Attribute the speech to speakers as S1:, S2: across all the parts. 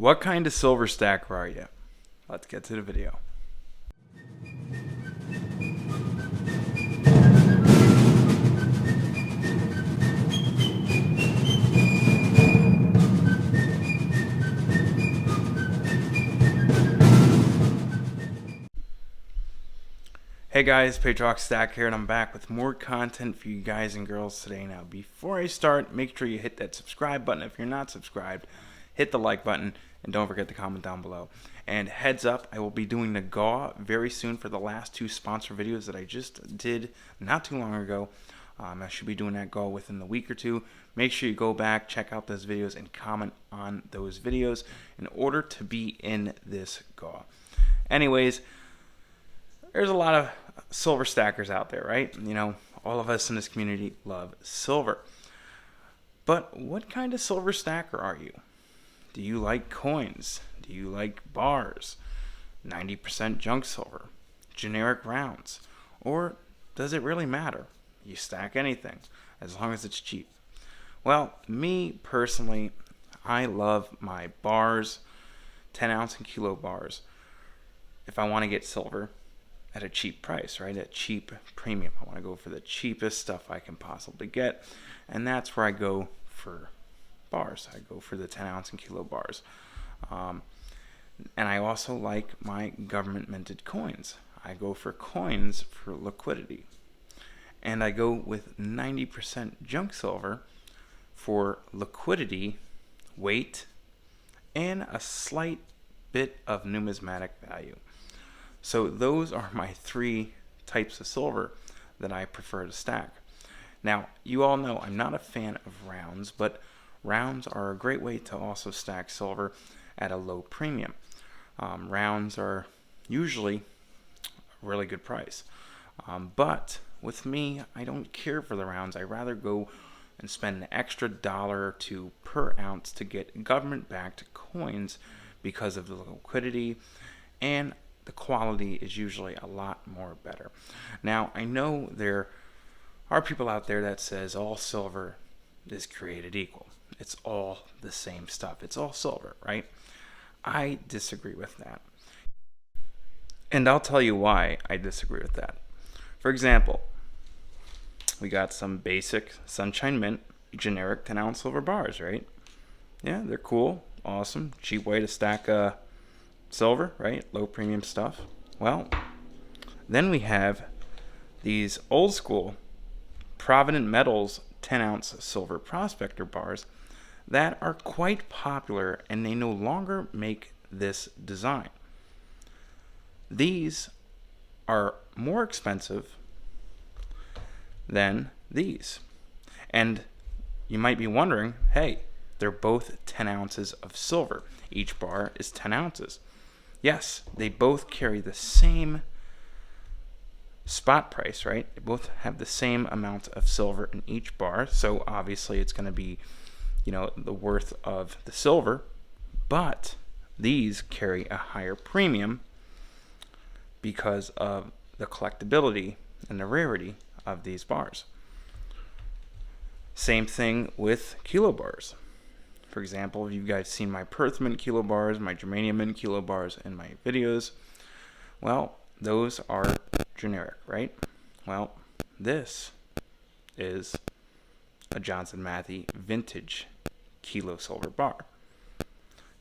S1: What kind of silver stacker are you? Let's get to the video. Hey guys, Patrioticstacker here, and I'm back with more content for you guys and girls today. Now, before I start, make sure you hit that subscribe button. If you're not subscribed, hit the like button, and don't forget to comment down below. And heads up, I will be doing the GAW very soon for the last two sponsor videos that I just did not too long ago. I should be doing that GAW within the week or two. Make sure you go back, check out those videos, and comment on those videos in order to be in this GAW. Anyways, there's a lot of silver stackers out there, right? You know, all of us in this community love silver. But what kind of silver stacker are you? Do you like coins? Do you like bars? 90% junk silver? Generic rounds? Or does it really matter? You stack anything as long as it's cheap. Well, me personally, I love my bars, 10 ounce and kilo bars. If I want to get silver at a cheap price, right? At cheap premium. I want to go for the cheapest stuff I can possibly get. And that's where I go for bars. I go for the 10 ounce and kilo bars. And I also like my government minted coins. I go for coins for liquidity. And I go with 90% junk silver for liquidity, weight, and a slight bit of numismatic value. So those are my three types of silver that I prefer to stack. Now, you all know I'm not a fan of rounds, but rounds are a great way to also stack silver at a low premium. Rounds are usually a really good price. But with me, I don't care for the rounds. I rather go and spend an extra $1 or $2 per ounce to get government-backed coins because of the liquidity, and the quality is usually a lot more better. Now, I know there are people out there that says all silver is created equal. It's all the same stuff. It's all silver, right? I disagree with that. And I'll tell you why I disagree with that. For example, we got some basic Sunshine Mint generic 10 ounce silver bars, right? Yeah, they're cool, awesome, cheap way to stack silver, right? Low premium stuff. Well, then we have these old school Provident Metals 10 ounce silver prospector bars that are quite popular, and they no longer make this design. These are more expensive than these. And you might be wondering, hey, they're both 10 ounces of silver. Each bar is 10 ounces. Yes, they both carry the same spot price, right? They both have the same amount of silver in each bar, so obviously it's going to be, you know, the worth of the silver, but these carry a higher premium because of the collectability and the rarity of these bars. Same thing with kilo bars. For example, if you guys seen my Perth Mint kilo bars, my Germanium Mint kilo bars in my videos, well, those are generic, right? Well, this is a Johnson Matthey vintage kilo silver bar.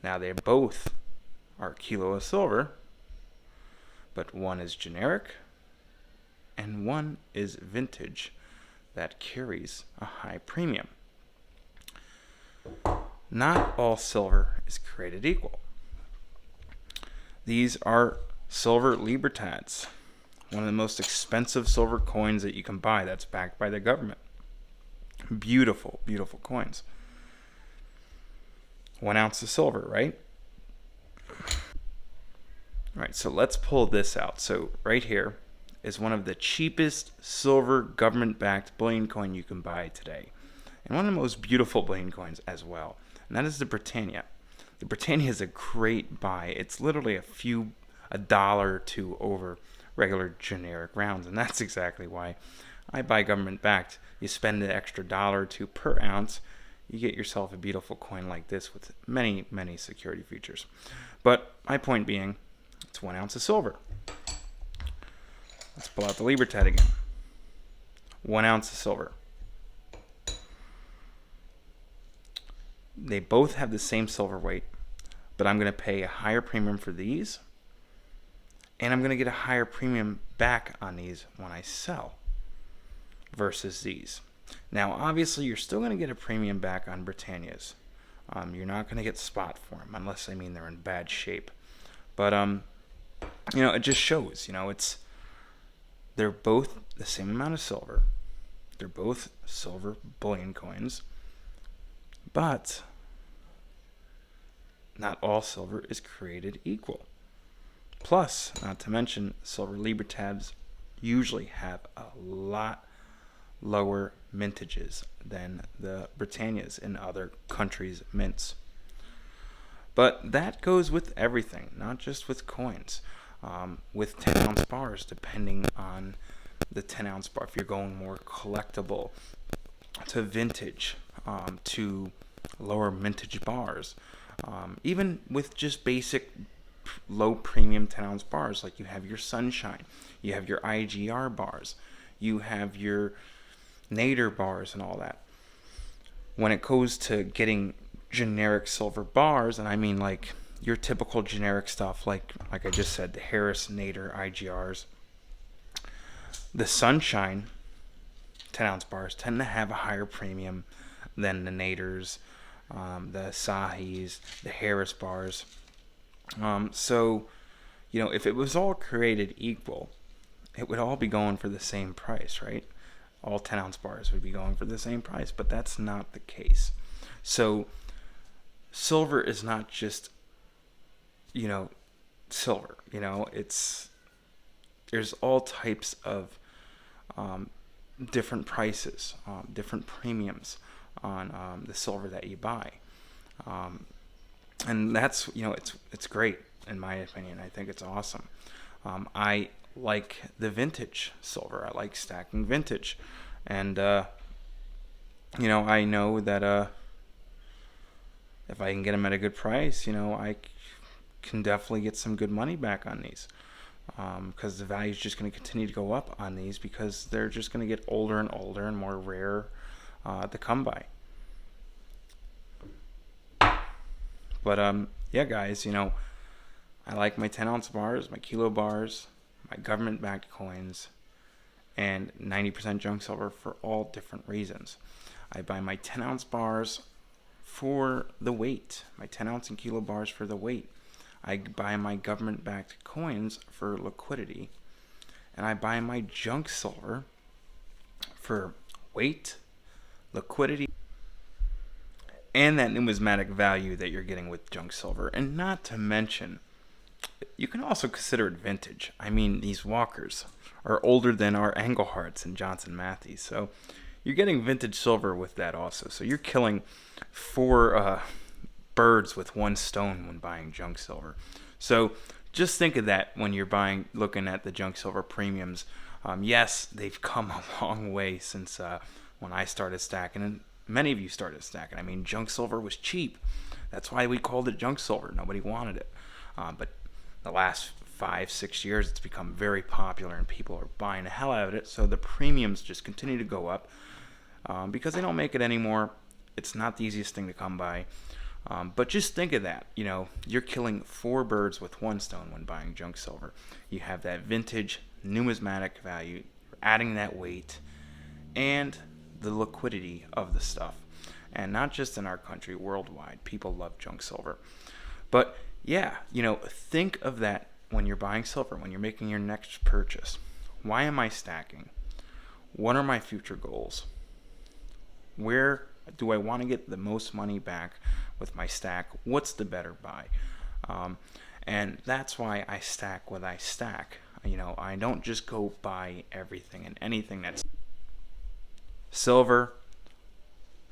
S1: Now, they both are kilo of silver, but one is generic and one is vintage that carries a high premium. Not all silver is created equal. These are silver Libertads, one of the most expensive silver coins that you can buy that's backed by the government. Beautiful, beautiful coins. 1 ounce of silver, right? All right, so let's pull this out. So right here is one of the cheapest silver government-backed bullion coin you can buy today, and one of the most beautiful bullion coins as well, and that is the Britannia. The Britannia is a great buy. It's literally a dollar or two over regular generic rounds, and that's exactly why I buy government-backed. You spend an extra $1 or $2 per ounce, you get yourself a beautiful coin like this with many, many security features. But my point being, it's 1 ounce of silver. Let's pull out the Libertad again. 1 ounce of silver. They both have the same silver weight, but I'm going to pay a higher premium for these, and I'm going to get a higher premium back on these when I sell versus these. Now, obviously, you're still going to get a premium back on Britannias. You're not going to get spot for them unless, I mean, they're in bad shape. But, it just shows, they're both the same amount of silver. They're both silver bullion coins. But not all silver is created equal. Plus, not to mention, silver Libertads usually have a lot lower mintages than the Britannias in other countries' mints. But that goes with everything, not just with coins. With 10-ounce bars, depending on the 10-ounce bar, if you're going more collectible to vintage, to lower mintage bars, even with just basic low premium 10-ounce bars, like you have your Sunshine, you have your IGR bars, you have your Nader bars and all that. When it goes to getting generic silver bars, and I mean like your typical generic stuff, like I just said, the Harris, Nader, IGRs, the Sunshine 10-ounce bars tend to have a higher premium than the Naders, the Asahis, the Harris bars. So, if it was all created equal, it would all be going for the same price, right? All 10-ounce bars would be going for the same price, but that's not the case. So, silver is not just, silver. There's all types of different prices, different premiums on the silver that you buy. And that's, it's great in my opinion. I think it's awesome. I like the vintage silver. I like stacking vintage. And, I know that if I can get them at a good price, I can definitely get some good money back on these. Because the value is just going to continue to go up on these because they're just going to get older and older and more rare to come by. But, yeah, guys, I like my 10-ounce bars, my kilo bars, my government-backed coins, and 90% junk silver for all different reasons. I buy my 10-ounce bars for the weight, my 10-ounce and kilo bars for the weight. I buy my government-backed coins for liquidity, and I buy my junk silver for weight, liquidity, and that numismatic value that you're getting with junk silver. And not to mention, you can also consider it vintage. I mean, these Walkers are older than our Engleharts and Johnson Mattheys, so you're getting vintage silver with that also. So you're killing 4 birds with 1 stone when buying junk silver. So just think of that when you're looking at the junk silver premiums. Yes, they've come a long way since when I started stacking, and many of you started stacking. I mean, junk silver was cheap. That's why we called it junk silver. Nobody wanted it. But the last 5-6 years, it's become very popular, and people are buying the hell out of it. So the premiums just continue to go up because they don't make it anymore. It's not the easiest thing to come by. But just think of that. You're killing 4 birds with 1 stone when buying junk silver. You have that vintage numismatic value, adding that weight, and the liquidity of the stuff. And not just in our country, worldwide. People love junk silver. But yeah, think of that when you're buying silver, when you're making your next purchase. Why am I stacking? What are my future goals? Where do I want to get the most money back with my stack? What's the better buy? And that's why I stack what I stack. I don't just go buy everything and anything that's silver.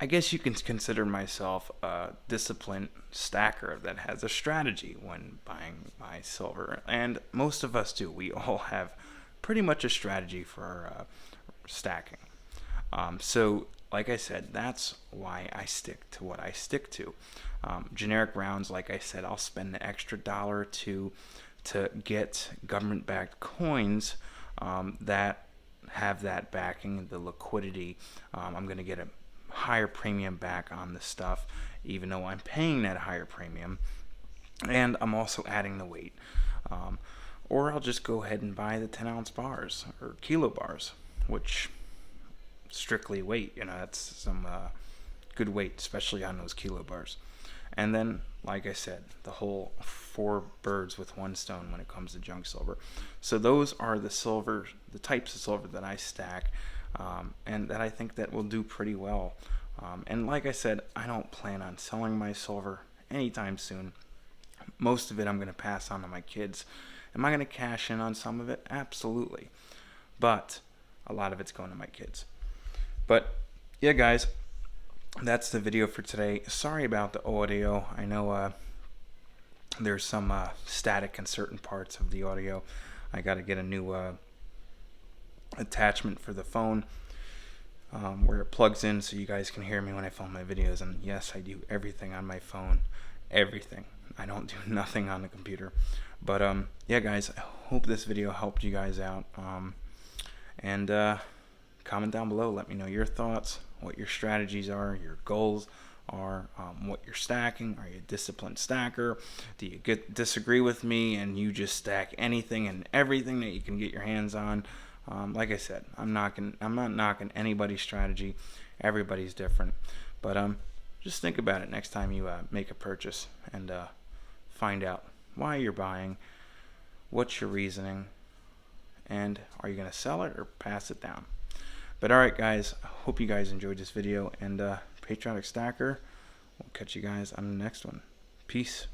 S1: I guess you can consider myself a disciplined stacker that has a strategy when buying my silver. And most of us do. We all have pretty much a strategy for stacking. So like I said, that's why I stick to what I stick to. Generic rounds, like I said, I'll spend the extra $1 or $2 to get government-backed coins that have that backing, the liquidity. I'm going to get a higher premium back on the stuff, even though I'm paying that higher premium. And I'm also adding the weight. Or I'll just go ahead and buy the 10-ounce bars or kilo bars, which strictly weight, that's some good weight, especially on those kilo bars. And then, like I said, the whole 4 birds with 1 stone when it comes to junk silver. So those are the types of silver that I stack, and that I think that will do pretty well. And like I said, I don't plan on selling my silver anytime soon. Most of it I'm going to pass on to my kids. Am I going to cash in on some of it? Absolutely. But a lot of it's going to my kids. But yeah, guys, that's the video for today. Sorry about the audio. I know there's some static in certain parts of the audio. I got to get a new attachment for the phone where it plugs in so you guys can hear me when I film my videos. And yes, I do everything on my phone. Everything. I don't do nothing on the computer. But yeah, guys, I hope this video helped you guys out. And comment down below. Let me know your thoughts, what your strategies are, your goals are, what you're stacking. Are you a disciplined stacker? Do you disagree with me and you just stack anything and everything that you can get your hands on? Like I said, I'm not knocking anybody's strategy. Everybody's different. But just think about it next time you make a purchase and find out why you're buying, what's your reasoning, and are you going to sell it or pass it down? But alright, guys, I hope you guys enjoyed this video, and Patriotic Stacker, we'll catch you guys on the next one. Peace.